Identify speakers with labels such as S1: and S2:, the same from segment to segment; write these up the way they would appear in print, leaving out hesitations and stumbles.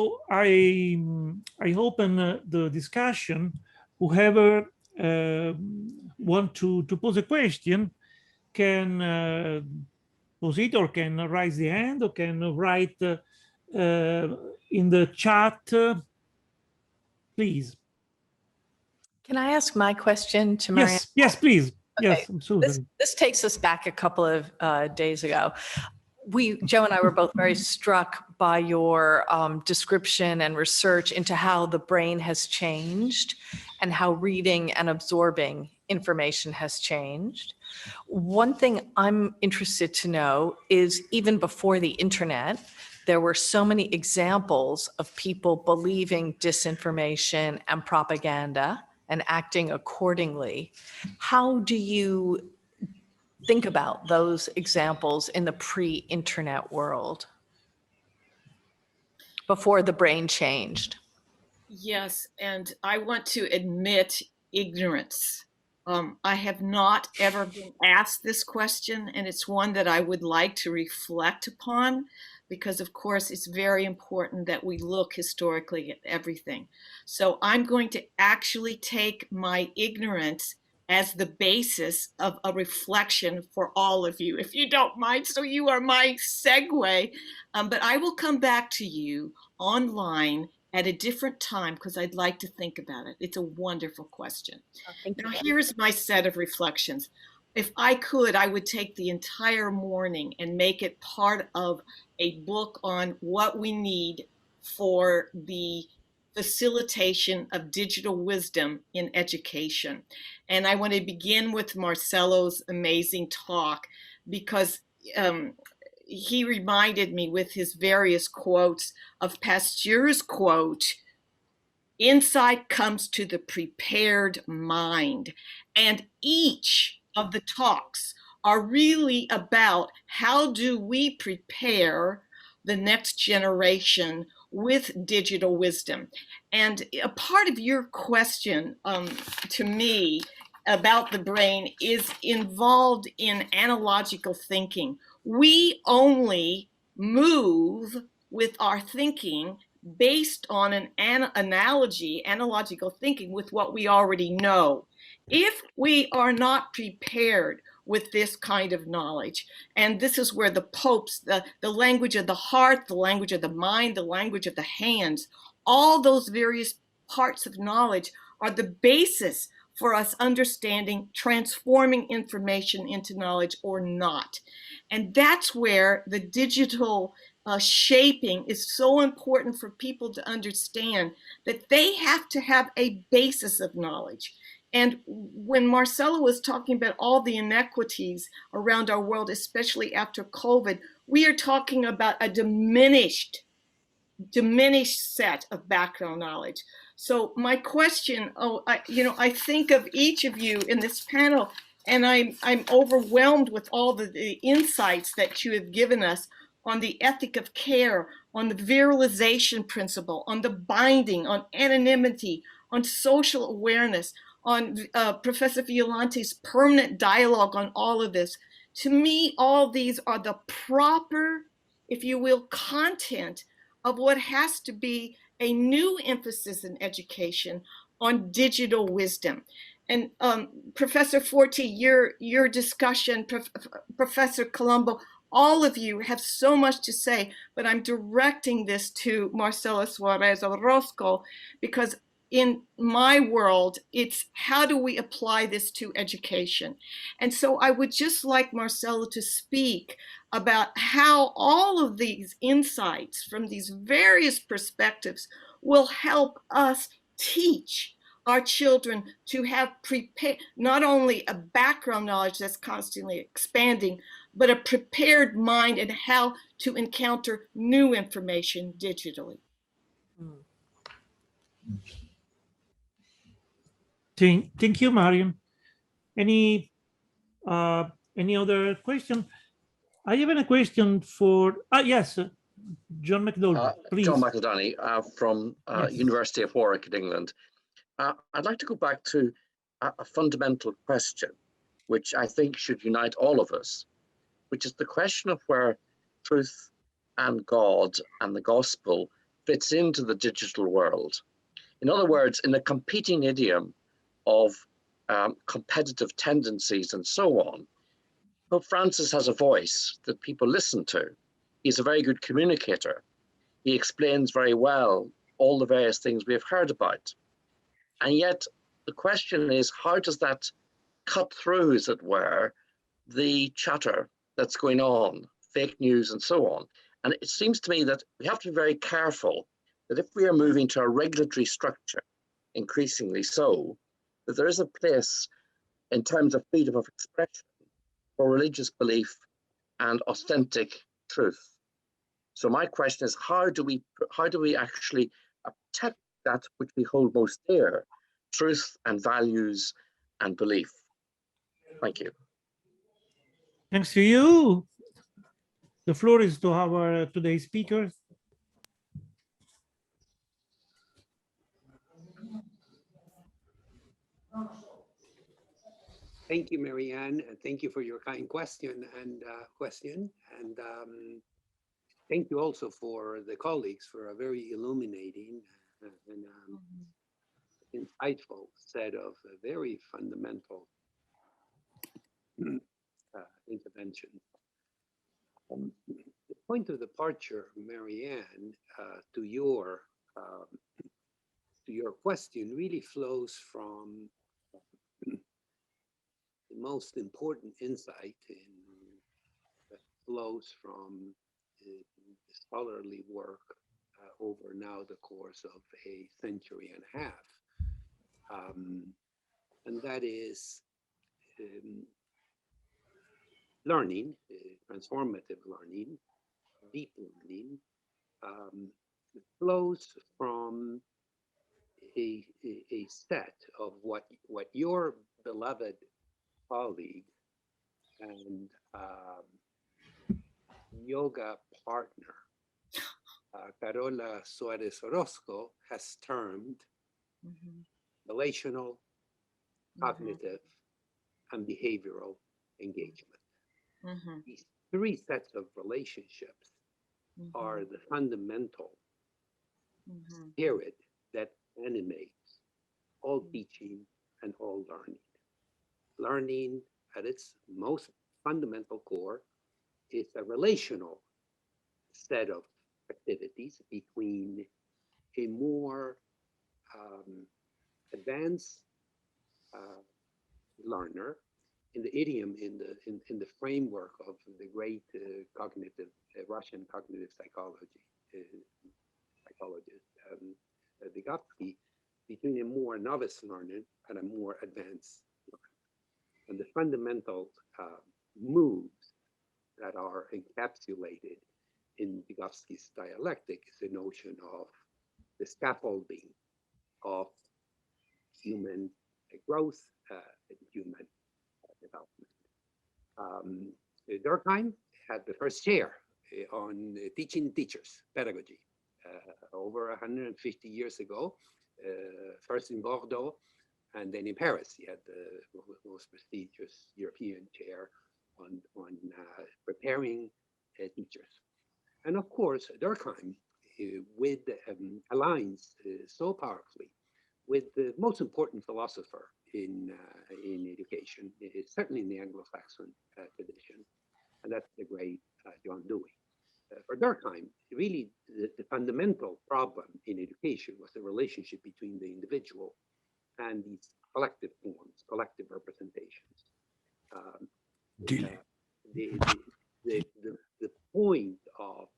S1: So I open the discussion. Whoever want to pose a question can pose it, or can raise the hand, or can write in the chat, please.
S2: Can I ask my question to Marianne?
S1: Yes, please.
S2: Okay.
S1: Yes, absolutely.
S2: This takes us back a couple of days ago. Joe and I were both very struck by your description and research into how the brain has changed and how reading and absorbing information has changed. One thing I'm interested to know is, even before the internet, there were so many examples of people believing disinformation and propaganda and acting accordingly. How do you think about those examples in the pre-internet world, before the brain changed?
S3: Yes, and I want to admit ignorance. I have not ever been asked this question, and it's one that I would like to reflect upon, because of course it's very important that we look historically at everything. So I'm going to actually take my ignorance as the basis of a reflection for all of you, if you don't mind. So you are my segue, but I will come back to you online at a different time, because I'd like to think about it. It's a wonderful question. Now, here's my set of reflections. If I could, I would take the entire morning and make it part of a book on what we need for the facilitation of digital wisdom in education. And I want to begin with Marcelo's amazing talk, because he reminded me with his various quotes of Pasteur's quote, "Insight comes to the prepared mind." And each of the talks are really about how do we prepare the next generation with digital wisdom. And a part of your question to me about the brain is involved in analogical thinking. We only move with our thinking based on an analogical thinking with what we already know. If we are not prepared with this kind of knowledge, and this is where the popes, the language of the heart, the language of the mind, the language of the hands, all those various parts of knowledge are the basis for us understanding, transforming information into knowledge or not. And that's where the digital shaping is so important for people to understand, that they have to have a basis of knowledge. And when Marcelo was talking about all the inequities around our world, especially after COVID, we are talking about a diminished set of background knowledge. So my question, I think of each of you in this panel, and I'm overwhelmed with all the insights that you have given us on the ethic of care, on the viralization principle, on the binding, on anonymity, on social awareness, on Professor Violante's permanent dialogue on all of this. To me, all these are the proper, if you will, content of what has to be a new emphasis in education on digital wisdom. And Professor Forti, your discussion, Professor Colombo, all of you have so much to say, but I'm directing this to Marcelo Suarez Orozco, because in my world, it's how do we apply this to education? And so I would just like Marcelo to speak about how all of these insights from these various perspectives will help us teach our children to have not only a background knowledge that's constantly expanding, but a prepared mind and how to encounter new information digitally.
S1: Thank you, Marion. Any other question? I have a question for, yes, John McDowell, please.
S4: John McEldowney from
S1: Yes.
S4: University of Warwick in England. I'd like to go back to a fundamental question, which I think should unite all of us, which is the question of where truth and God and the gospel fits into the digital world. In other words, in a competing idiom of competitive tendencies and so on, Pope Francis has a voice that people listen to. He's a very good communicator. He explains very well all the various things we've heard about. And yet the question is, how does that cut through, as it were, the chatter that's going on, fake news and so on? And it seems to me that we have to be very careful that if we are moving to a regulatory structure, increasingly so, that there is a place in terms of freedom of expression for religious belief and authentic truth. So my question is, how do we actually protect that which we hold most dear, truth and values and belief? Thank you.
S1: Thanks to you. The floor is to our today's speakers.
S5: Thank you, Marianne, and thank you for your kind question. And thank you also for the colleagues for a very illuminating and insightful set of very fundamental interventions. The point of departure, Marianne, to your question really flows from the most important insight that flows from the scholarly work over now the course of a century and a half. And that is learning, transformative learning, deep learning, flows from a set of what your beloved colleague and yoga partner, Carola Suarez Orozco, has termed relational, cognitive, and behavioral engagement. These three sets of relationships are the fundamental spirit that animates all teaching and all learning. Learning at its most fundamental core is a relational set of activities between a more advanced learner, in the idiom, in the framework of the great cognitive Russian cognitive psychologist Vygotsky, between a more novice learner and a more advanced learner. And the fundamental moves that are encapsulated in Vygotsky's dialectic is the notion of the scaffolding of human growth and human development. Durkheim had the first chair on teaching teachers, pedagogy, over 150 years ago, first in Bordeaux and then in Paris. He had the most prestigious European chair on preparing teachers. And of course, Durkheim aligns so powerfully with the most important philosopher in education, certainly in the Anglo-Saxon tradition, and that's the great John Dewey. For Durkheim, really the fundamental problem in education was the relationship between the individual and these collective forms, collective representations. The point of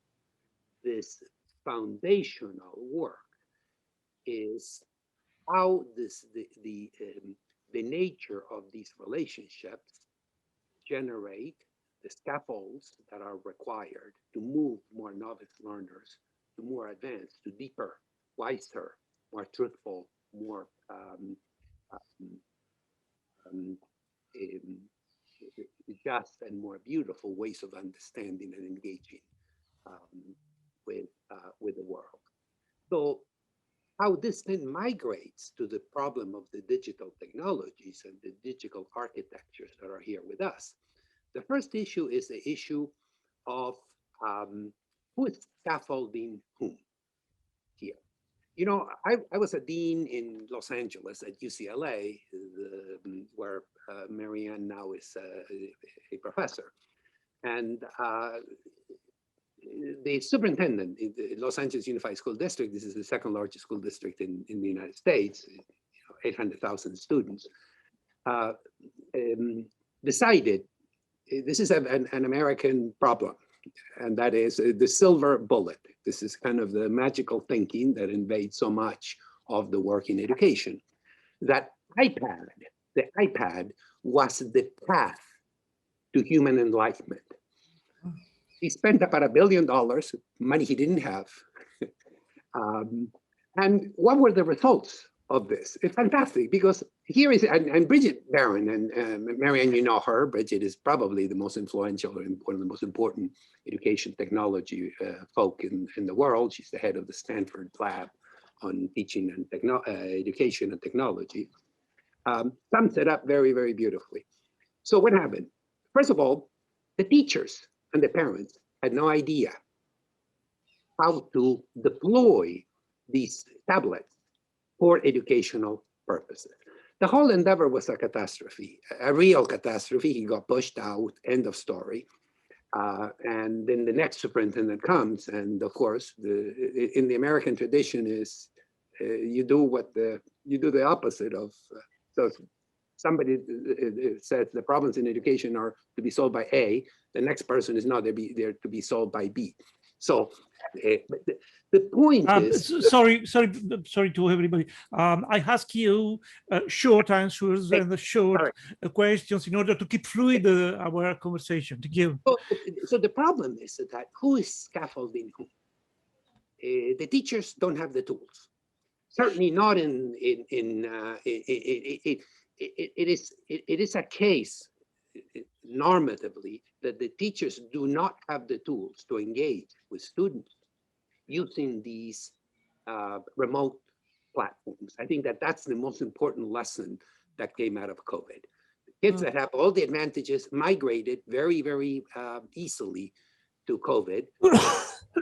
S5: this foundational work is how the nature of these relationships generate the scaffolds that are required to move more novice learners to more advanced, to deeper, wiser, more truthful, more just and more beautiful ways of understanding and engaging with the world. So how this then migrates to the problem of the digital technologies and the digital architectures that are here with us. The first issue is the issue of who is scaffolding whom. here. You know, I was a dean in Los Angeles at UCLA, where Marianne now is a professor. And the superintendent in the Los Angeles Unified School District, this is the second largest school district in the United States, 800,000 students, decided this is an American problem, and that is the silver bullet. This is kind of the magical thinking that invades so much of the work in education. That the iPad was the path to human enlightenment. He spent about $1 billion, money he didn't have. And what were the results of this? It's fantastic, because here is, and Bridget Barron, and Marianne, you know her. Bridget is probably the most influential and one of the most important education technology folk in the world. She's the head of the Stanford Lab on teaching and education and technology. Sums it up very, very beautifully. So what happened? First of all, the teachers and the parents had no idea how to deploy these tablets for educational purposes. The whole endeavor was a catastrophe, a real catastrophe. He got pushed out, end of story. And then the next superintendent comes, and of course, in the American tradition is you do the opposite of. So somebody says the problems in education are to be solved by A, the next person is not there to be solved by B. So the point is...
S1: Sorry to everybody. I ask you short answers and short questions in order to keep fluid our conversation. Thank you.
S5: So the problem is that who is scaffolding who? The teachers don't have the tools. Certainly not it is a case normatively that the teachers do not have the tools to engage with students using these remote platforms. I think that that's the most important lesson that came out of COVID. Kids that have all the advantages migrated very, very easily to COVID.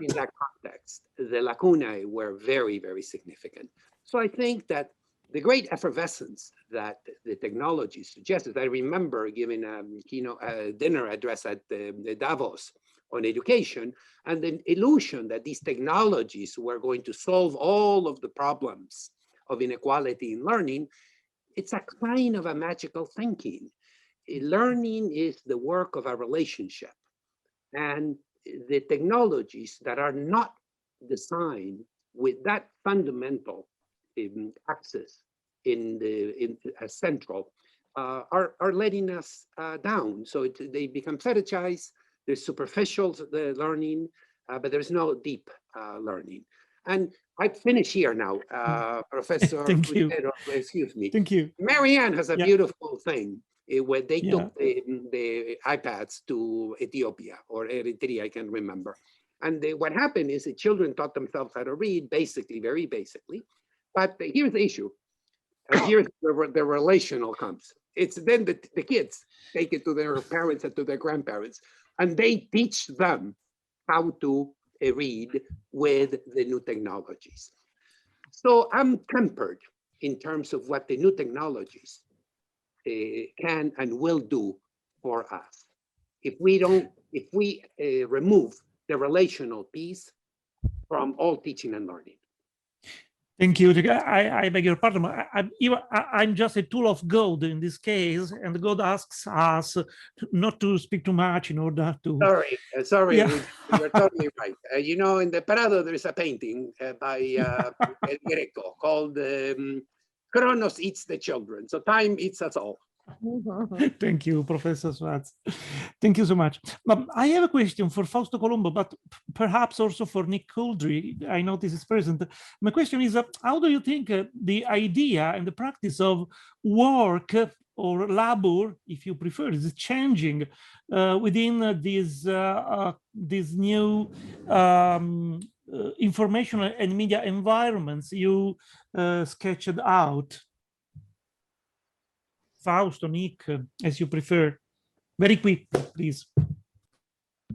S5: In that context, the lacunae were very, very significant. So I think that the great effervescence that the technology suggested, I remember giving a dinner address at the Davos on education, and the illusion that these technologies were going to solve all of the problems of inequality in learning. It's a kind of a magical thinking. Learning is the work of a relationship, and the technologies that are not designed with that fundamental access as central are letting us down. So they become fetishized. There's superficial learning, but there's no deep learning. And I finish here now, Professor.
S1: Thank you.
S5: Excuse me.
S1: Thank you.
S5: Marianne has a beautiful thing where they took the iPads to Ethiopia or Eritrea, I can't remember. And what happened is the children taught themselves how to read, basically, very basically. But here's the issue. Here's where the relational comes. It's then the kids take it to their parents and to their grandparents, and they teach them how to read with the new technologies. So I'm tempered in terms of what the new technologies can and will do for us. If we remove the relational piece from all teaching and learning.
S1: Thank you. I beg your pardon. I'm just a tool of God in this case, and God asks us not to speak too much in order to...
S5: Sorry,
S1: Yeah.
S5: you're totally right. You know, in the Prado, there is a painting by El Greco called Kronos Eats the Children. So time eats us all.
S1: Thank you, Professor Schwartz. Thank you so much. I have a question for Fausto Colombo, but perhaps also for Nick Couldry. I know this is present. My question is, how do you think the idea and the practice of work or labor, if you prefer, is changing within these new information and media environments you sketched out? Fausto, Nick, as you prefer. Very quick, please.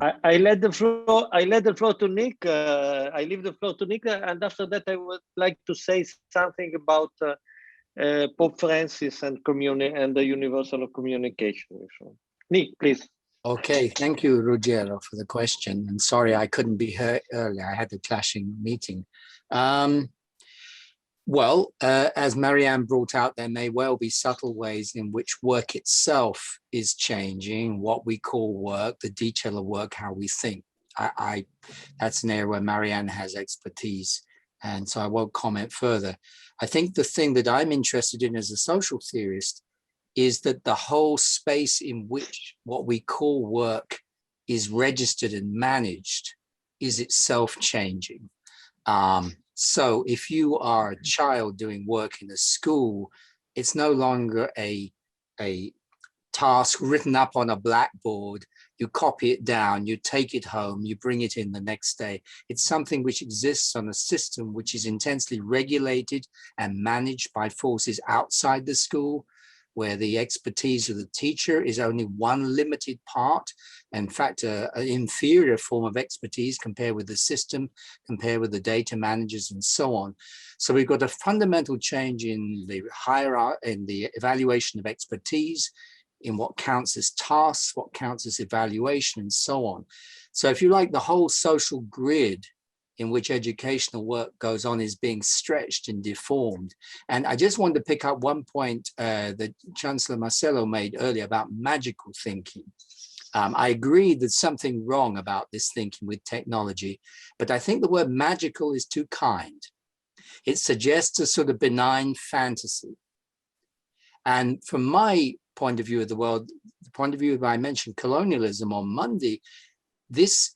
S6: I let the floor. I let the floor to Nick. I leave the floor to Nick, and after that, I would like to say something about Pope Francis and the universal communication. So, Nick, please.
S7: Okay, thank you, Ruggiero, for the question. And sorry I couldn't be here earlier. I had a clashing meeting. As Marianne brought out, there may well be subtle ways in which work itself is changing, what we call work, the detail of work, how we think. That's an area where Marianne has expertise, and so I won't comment further. I think the thing that I'm interested in as a social theorist is that the whole space in which what we call work is registered and managed is itself changing. So if you are a child doing work in a school, it's no longer a task written up on a blackboard. You copy it down, you take it home, you bring it in the next day. It's something which exists on a system which is intensely regulated and managed by forces outside the school, where the expertise of the teacher is only one limited part. In fact, an inferior form of expertise compared with the system, compared with the data managers and so on. So we've got a fundamental change in the hierarchy, in the evaluation of expertise, in what counts as tasks, what counts as evaluation, and so on. So if you like, the whole social grid in which educational work goes on is being stretched and deformed. And I just wanted to pick up one point that Chancellor Marcello made earlier about magical thinking. I agree there's something wrong about this thinking with technology, but I think the word magical is too kind. It suggests a sort of benign fantasy. And from my point of view of the world, the point of view that I mentioned colonialism on Monday, this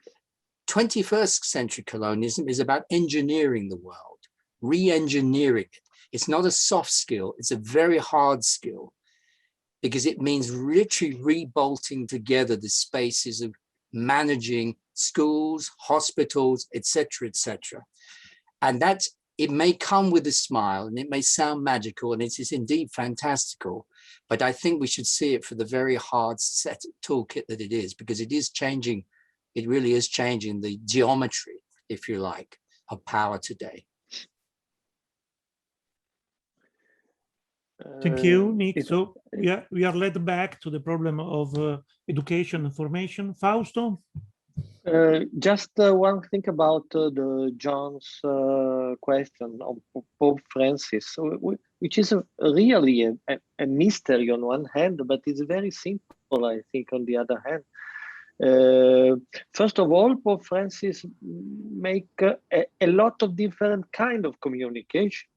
S7: 21st century colonialism is about engineering the world, re-engineering it. It's not a soft skill, it's a very hard skill, because it means literally rebolting together the spaces of managing schools, hospitals, etc., etc. And that it may come with a smile and it may sound magical, and it is indeed fantastical, but I think we should see it for the very hard set toolkit that it is, because it is changing. It really is changing the geometry, if you like, of power today.
S1: Thank you, Nick. So we are led back to the problem of education and formation. Fausto?
S6: Just one thing about the John's question of Pope Francis, which is really a mystery on one hand, but it's very simple, I think, on the other hand. First of all, Pope Francis make a lot of different kind of communication.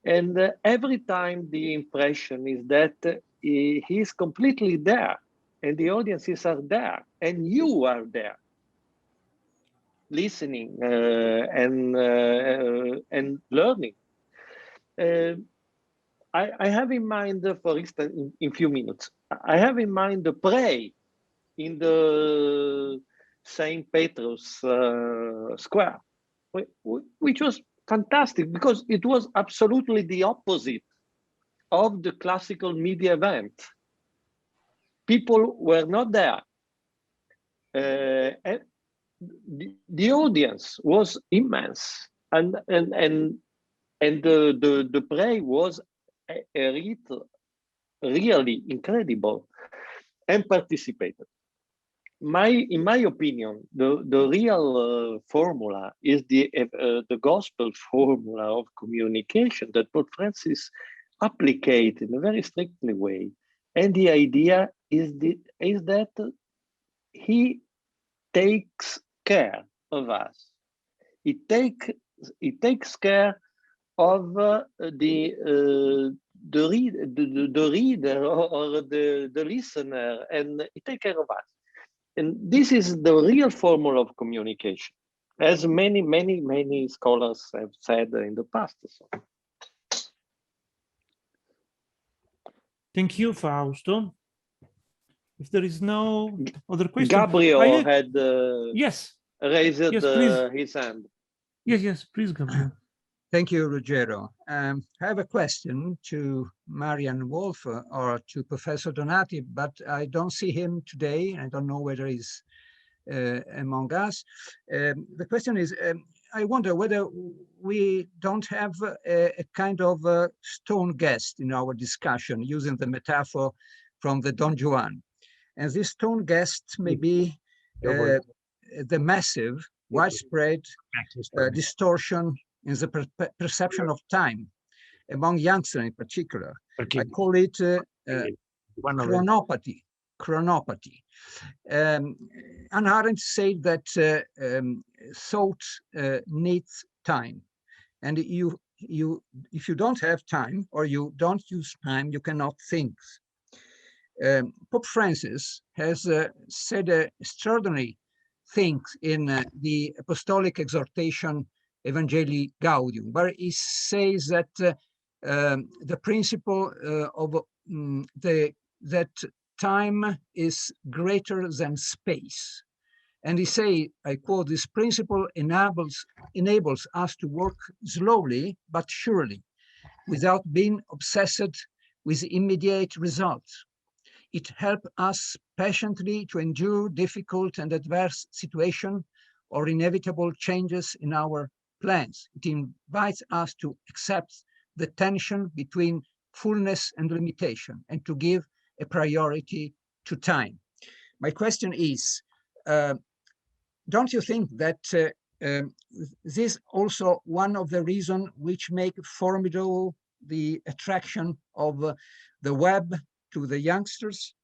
S6: And every time the impression is that he is completely there and the audiences are there and you are there listening and learning. I have in mind, for instance, in few minutes, I have in mind the pray in the St. Peter's Square, which was fantastic because it was absolutely the opposite of the classical media event. People were not there. And the audience was immense, and the play was really incredible and participated. In my opinion, the real formula is the gospel formula of communication that Pope Francis applied in a very strictly way, and the idea is that he takes care of us. He takes care of the reader or the listener, and he takes care of us. And this is the real formula of communication, as many scholars have said in the past. So.
S1: Thank you, Fausto. If there is no other question,
S6: Gabriel had
S1: yes
S6: raised
S1: yes,
S6: his hand.
S1: Yes, please, Gabriel.
S8: Thank you, Ruggiero. I have a question to Marianne Wolf or to Professor Donati, but I don't see him today. I don't know whether he's among us. The question is, I wonder whether we don't have a kind of stone guest in our discussion, using the metaphor from the Don Juan. And this stone guest may be the massive, widespread distortion in the perception of time among youngsters in particular. I call it chronopathy. Chronopathy. Hannah Arendt said that thought needs time, and if you don't have time, or you don't use time, you cannot think. Pope Francis has said extraordinary things in the Apostolic Exhortation Evangelii Gaudium, where he says that the principle of that time is greater than space. And he say, I quote, this principle enables us to work slowly but surely, without being obsessed with immediate results. It helps us patiently to endure difficult and adverse situations or inevitable changes in our plans. It invites us to accept the tension between fullness and limitation, and to give a priority to time. My question is, don't you think that this is also one of the reasons which make formidable the attraction of the web to the youngsters?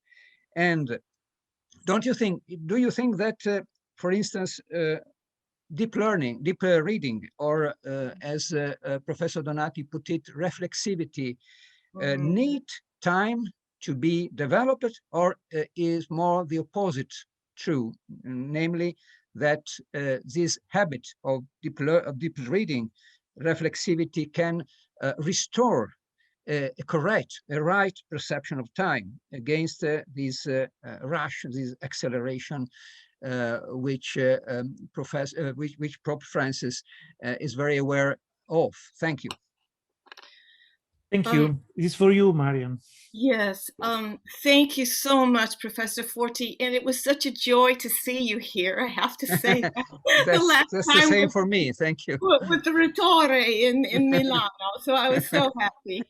S8: And do you think that, for instance, deep learning, deep reading, or as Professor Donati put it, reflexivity, need time to be developed, or is more the opposite true, namely that this habit of deep reading, reflexivity, can restore a right perception of time against this rush, this acceleration, which Pope Francis is very aware of. Thank you.
S1: Thank you. This is for you, Marian.
S3: Yes, thank you so much, Professor Forti. And it was such a joy to see you here, I have to say.
S8: That's the same for me. Thank you.
S3: With the Rittore in Milano, so I was so happy.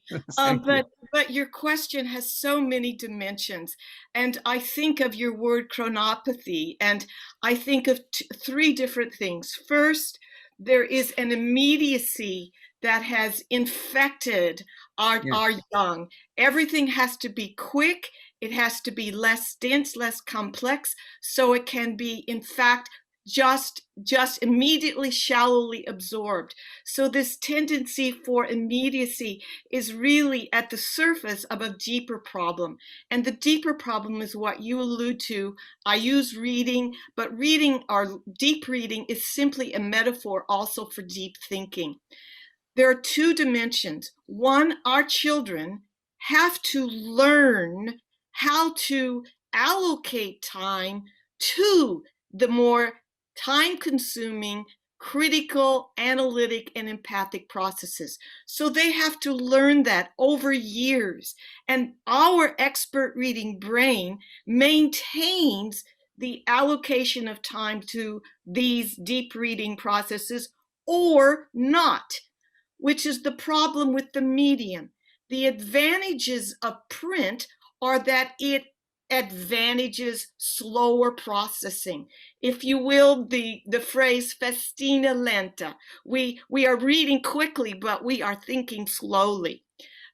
S3: But your question has so many dimensions. And I think of your word chronopathy, and I think of three different things. First, there is an immediacy that has infected our young. Everything has to be quick. It has to be less dense, less complex, so it can be, in fact, just immediately shallowly absorbed. So this tendency for immediacy is really at the surface of a deeper problem. And the deeper problem is what you allude to. I use reading, but reading, or deep reading, is simply a metaphor also for deep thinking. There are two dimensions. One, our children have to learn how to allocate time to the more time-consuming, critical, analytic, and empathic processes. So they have to learn that over years. And our expert reading brain maintains the allocation of time to these deep reading processes or not, which is the problem with the medium. The advantages of print are that it advantages slower processing. If you will, the phrase festina lenta. We are reading quickly, but we are thinking slowly.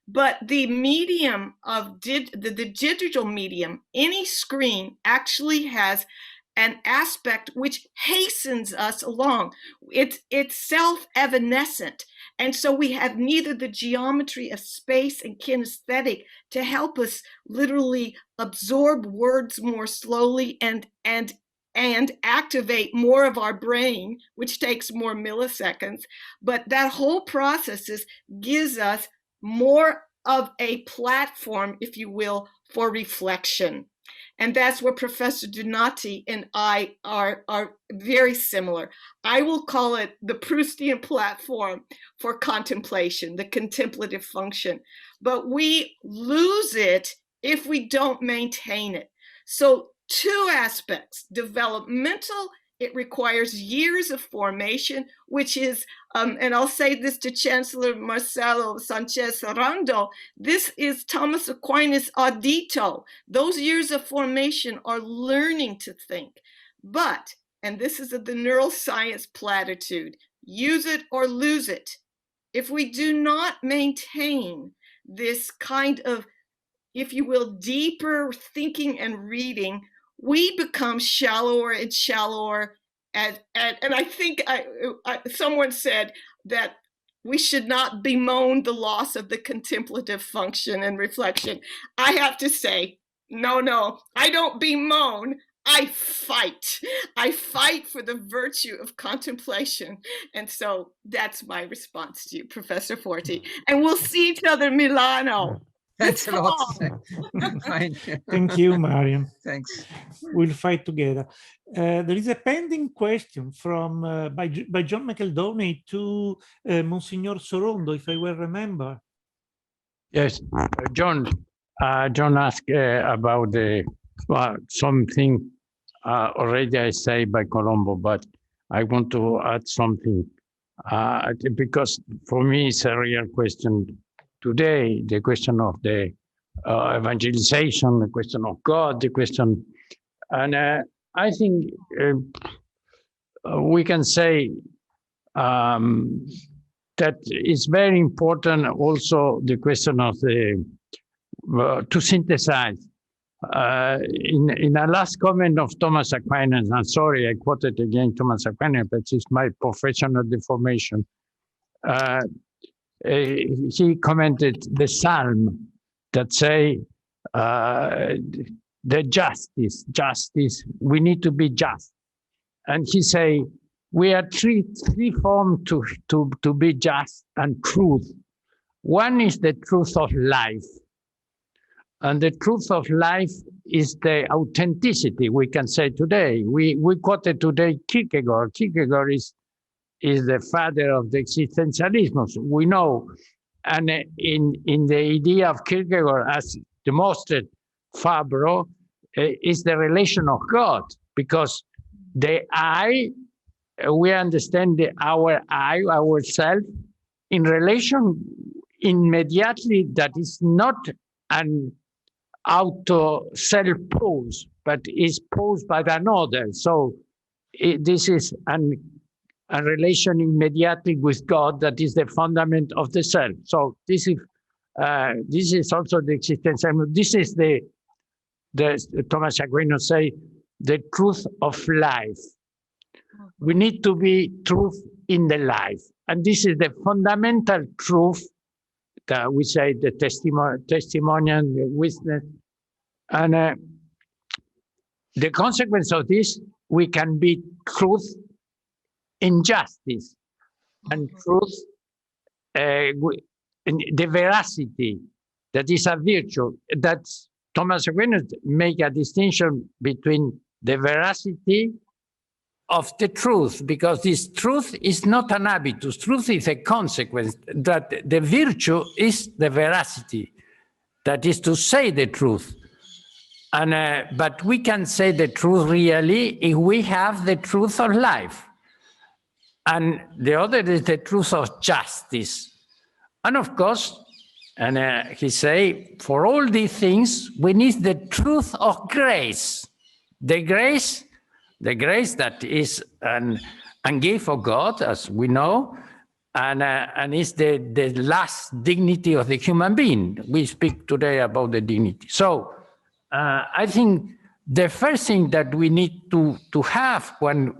S3: But the medium of the digital medium, any screen, actually has an aspect which hastens us along. It's self-evanescent. And so we have neither the geometry of space and kinesthetic to help us literally absorb words more slowly and activate more of our brain, which takes more milliseconds. But that whole process gives us more of a platform, if you will, for reflection. And that's where Professor Donati and I are very similar. I will call it the Proustian platform for contemplation, the contemplative function. But we lose it if we don't maintain it. So two aspects: developmental. It requires years of formation, which is, and I'll say this to Chancellor Marcelo Sanchez Arando, this is Thomas Aquinas' audito. Those years of formation are learning to think. But, and this is the neuroscience platitude, use it or lose it. If we do not maintain this kind of, if you will, deeper thinking and reading, we become shallower and shallower. And I think someone said that we should not bemoan the loss of the contemplative function and reflection. I have to say, no, I don't bemoan. I fight. I fight for the virtue of contemplation. And so that's my response to you, Professor Forti. And we'll see each other in Milano.
S8: Thanks a lot. Fine.
S1: Thank you, Mariam.
S8: Thanks.
S1: We'll fight together. There is a pending question from by John McEldowney to Monsignor Sorondo, if I well remember.
S9: Yes, John asked about the something already I say by Colombo, but I want to add something because for me it's a real question today, the question of the evangelization, the question of God, the question, and I think we can say that it's very important also the question of the, to synthesize. In a last comment of Thomas Aquinas, I'm sorry, I quoted again Thomas Aquinas, but it's my professional deformation. He commented the psalm that say the justice, we need to be just. And he say, we are three forms to be just and truth. One is the truth of life. And the truth of life is the authenticity, we can say today. We quoted today Kierkegaard. Kierkegaard is the father of the existentialism, we know. And in the idea of Kierkegaard, as demonstrated Fabro, is the relation of God, because the I, we understand our I, ourself, in relation immediately that is not an auto self-pose, but is posed by another. So this is a relation immediately with God that is the fundament of the self. So this is also the existence. And this is the Thomas Aquinas say, the truth of life. We need to be truth in the life. And this is the fundamental truth that we say the testimonial, the witness. And the consequence of this, we can be truth in justice, and truth, the veracity, that is a virtue. That Thomas Aquinas make a distinction between the veracity of the truth, because this truth is not an habitus. Truth is a consequence, that the virtue is the veracity, that is to say the truth. And but we can say the truth really if we have the truth of life. And the other is the truth of justice. And of course, and he say, for all these things, we need the truth of grace. The grace that is a gift of God, as we know, and is the last dignity of the human being. We speak today about the dignity. So I think the first thing that we need to have when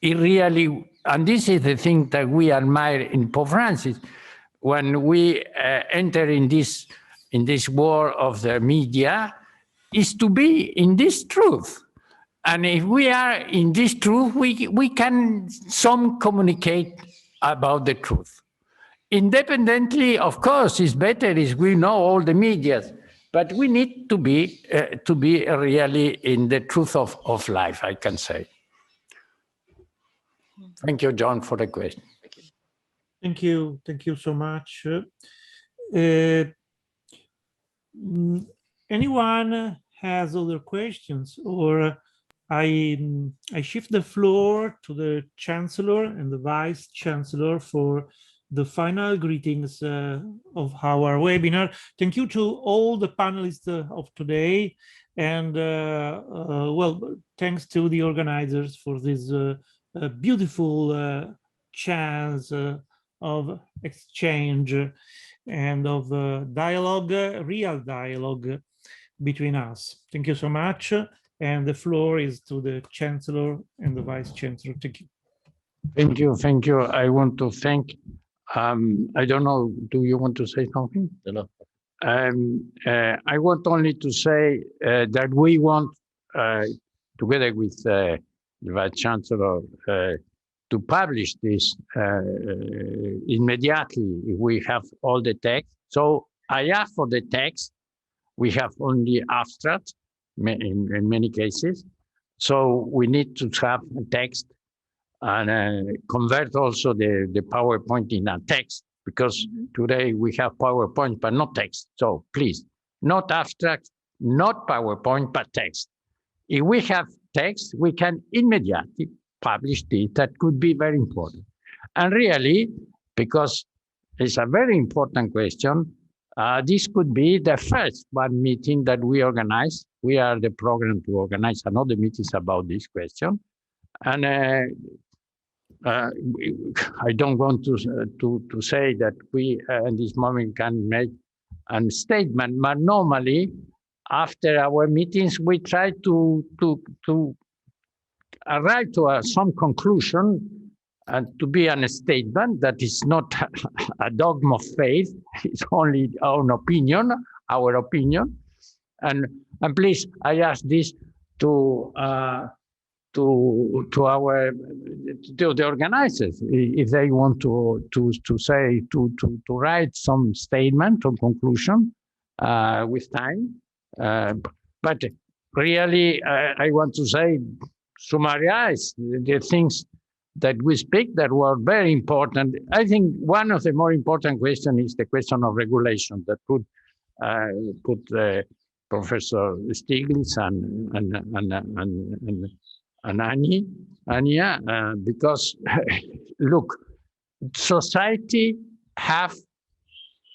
S9: it really, and this is the thing that we admire in Pope Francis, when we enter in this war of the media, is to be in this truth. And if we are in this truth, we can communicate about the truth. Independently, of course, it's better if we know all the media, but we need to be really in the truth of life, I can say. Thank you, John, for the question.
S1: Thank you so much. Anyone has other questions, or I shift the floor to the Chancellor and the Vice Chancellor for the final greetings of our webinar. Thank you to all the panelists of today, and well, thanks to the organizers for this beautiful chance of exchange and of dialogue, real dialogue between us. Thank you so much. And the floor is to the Chancellor and the Vice Chancellor. Thank you.
S9: Thank you. Thank you. I want to thank, I don't know, do you want to say something?
S10: No.
S9: I want only to say that we want, together with the Vice Chancellor, to publish this immediately if we have all the text. So I asked for the text. We have only abstract in many cases. So we need to have a text and convert also the PowerPoint in a text, because today we have PowerPoint, but not text. So please, not abstract, not PowerPoint, but text. If we have text, we can immediately publish this. That could be very important. And really, because it's a very important question, this could be the first one meeting that we organize. We are the program to organize another meetings about this question. And I don't want to say that we at this moment can make a statement, but normally after our meetings, we try to arrive to some conclusion and to be a statement that is not a dogma of faith. It's only our opinion, And please, I ask this to the organizers, if they want to write some statement or conclusion with time. But really, I want to say, summarize the things that we speak that were very important. I think one of the more important questions is the question of regulation that could put Professor Stiglitz and Anya, because look, society have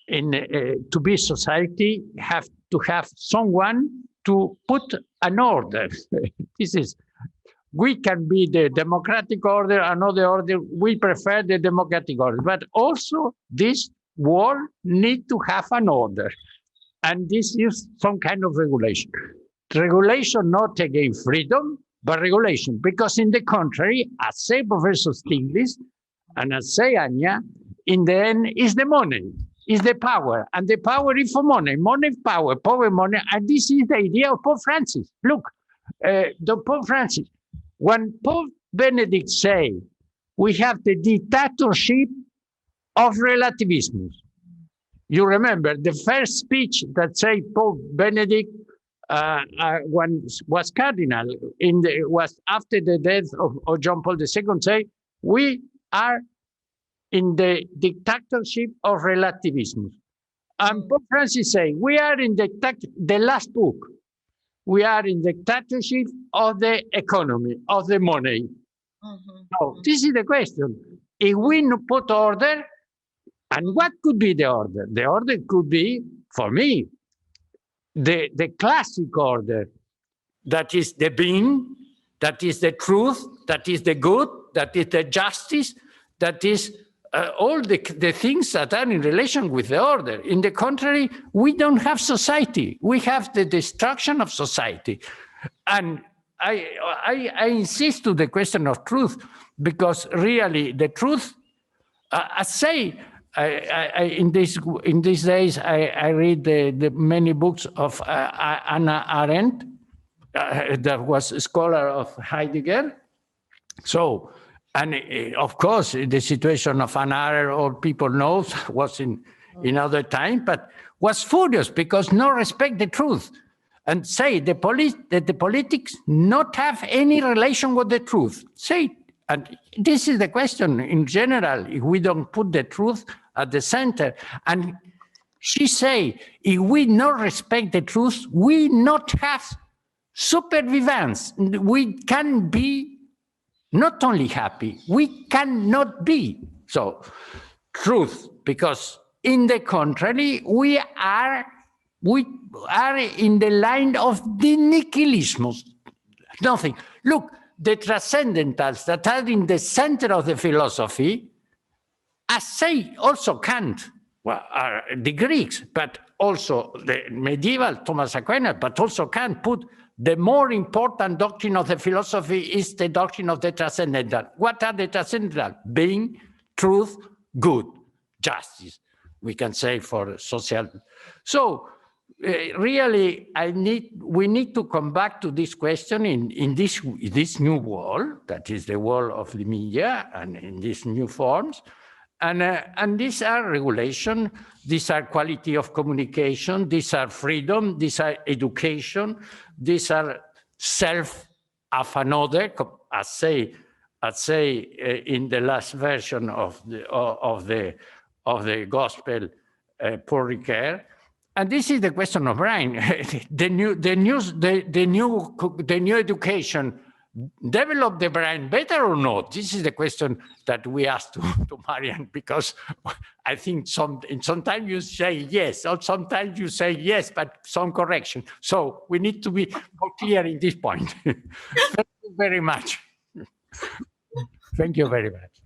S9: to be society have to have someone to put an order. We can be the democratic order, another order. We prefer the democratic order, but also this world need to have an order, and this is some kind of regulation. Regulation not against freedom, but regulation, because in the contrary, as say Professor Stiglitz and as say Anya, in the end is the money, is the power, and the power is for money, money power, power money, and this is the idea of Pope Francis. Look, the Pope Francis, when Pope Benedict say we have the dictatorship of relativism, you remember the first speech that say Pope Benedict when was cardinal was after the death of John Paul II, say we are in the dictatorship of relativism. And Pope Francis say we are in the last book. We are in the dictatorship of the economy, of the money. So this is the question. If we put order, and what could be the order? The order could be, for me, the classic order, that is the being, that is the truth, that is the good, that is the justice, that is all the things that are in relation with the order. In the contrary, we don't have society. We have the destruction of society. And I insist to the question of truth, because really the truth, I say, in these days, I read the many books of Hannah Arendt, that was a scholar of Heidegger. So, and of course, the situation of Hannah Arendt, all people know, was in other time, but was furious because no respect the truth, and say that the politics not have any relation with the truth. Say, and this is the question in general, if we don't put the truth at the center. And She say, if we not respect the truth, we not have supervivance. We can be not only happy, we cannot be. So, truth, because in the contrary, we are in the line of the nihilismus. Nothing. Look, the transcendentals that are in the center of the philosophy, as say also Kant, well, are the Greeks, but also the medieval Thomas Aquinas, but also Kant put the more important doctrine of the philosophy is the doctrine of the transcendental. What are the transcendental? Being, truth, good, justice, we can say for social. So really, we need to come back to this question in this new world, that is the world of the media and in these new forms. And these are regulation, these are quality of communication, these are freedom, these are education, these are self of another, as say in the last version of the gospel, Paul Ricoeur. And this is the question of brain. the new education develop the brain better or not? This is the question that we asked to Marian, because I think sometimes you say yes, or sometimes you say yes, but some correction. So we need to be more clear in this point. Thank you very much. Thank you very much.